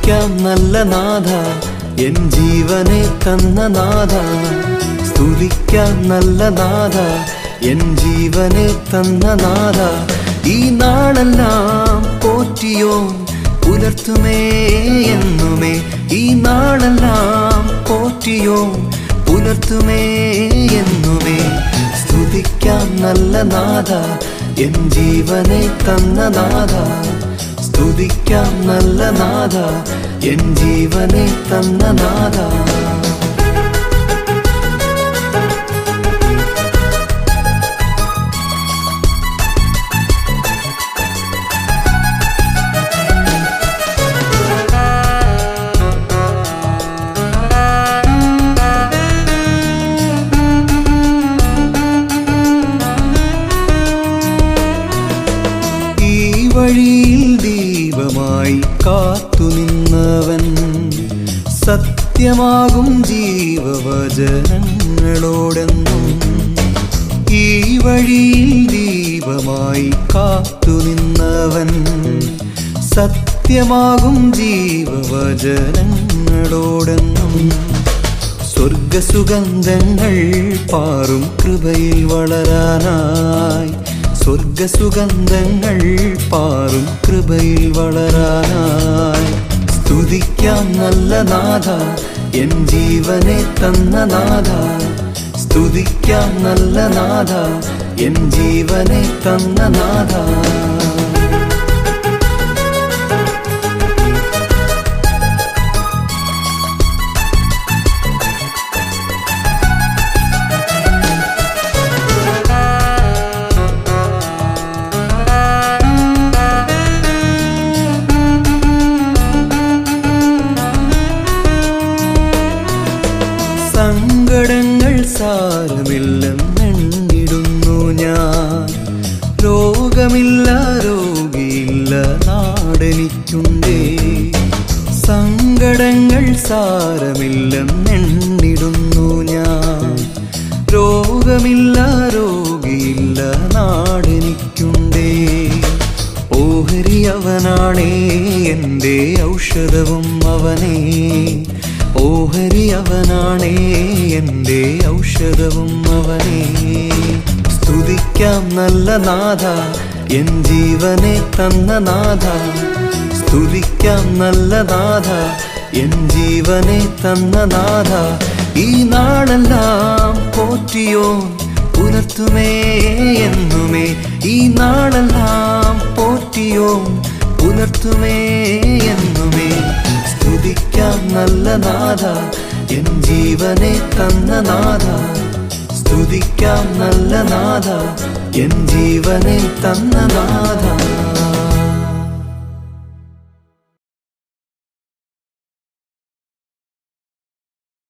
സ്തുതിക്കാം നല്ല നാഥ, എൻ ജീവനെ തന്ന നാഥ. സ്തുതിക്കാം നല്ല നാഥ, എൻ ജീവനെ തന്ന നാഥ. ഈ നാളെല്ലാം പോറ്റിയോൻ പുലർത്തുമേ എന്നുമേ. ഈ നാളെല്ലാം പോറ്റിയോൻ പുലർത്തുമേ എന്നുമേ. സ്തുതിക്കാം നല്ല നാഥ, എൻ ജീവനെ തന്ന നാഥ. സ്തുതിക്കാം നല്ല നാഥ, എൻ ജീവനെ തന്ന നാഥ. വഴിയിൽ ദീപമായി കാത്തുനിന്നവൻ, സത്യമാകും ജീവവചനങ്ങളോടെന്നും. ഈ വഴിയിൽ ദീപമായി കാത്തുനിന്നവൻ, സത്യമാകും ജീവവചനങ്ങളോടെന്നും. സ്വർഗസുഗന്ധങ്ങൾ പാറും കൃപയിൽ വളരാനായി, സ്വർഗസുഗന്ധങ്ങൾ പാറും കൃപയിൽ വളരാനായി. സ്തുതിക്കാം നല്ല നാഥ, എൻ ജീവനെ തന്ന നാഥ. സ്തുതിക്കാം നല്ല നാഥ, എൻ ജീവനെ തന്ന നാഥ. സങ്കടങ്ങൾ സാരമില്ലെന്നെണ്ണിടുന്നു ഞാൻ. രോഗമില്ല രോഗിയില്ല നാടെനിക്കുണ്ടേ. സങ്കടങ്ങൾ സാരമില്ലെന്നെണ്ണിടുന്നു ഞാൻ. രോഗമില്ല രോഗിയില്ല നാടെനിക്കുണ്ടേ. ഓഹരി അവനാണേ എൻ്റെ ഔഷധവും അവനേ. ഓഹരി അവനാണേ എൻ്റെ ഔഷധവും അവനേ. സ്തുതിക്കാം നല്ല നാഥ, എൻ ജീവനെ തന്ന നാഥ. സ്തുതിക്കാം നല്ല നാഥ, എൻ ജീവനെ തന്ന നാഥ. ഈ നാളെല്ലാം പോറ്റിയോൻ പുലർത്തുമേ എന്നുമേ. ഈ നാളെല്ലാം പോറ്റിയോൻ പുലർത്തുമേ എന്നുമേ. സ്തുതിക്കാം നല്ല നാഥ, എൻ ജീവനെ തന്ന നാഥ. സ്തുതിക്കാം നല്ല നാഥ, എൻ ജീവനെ തന്ന നാഥ.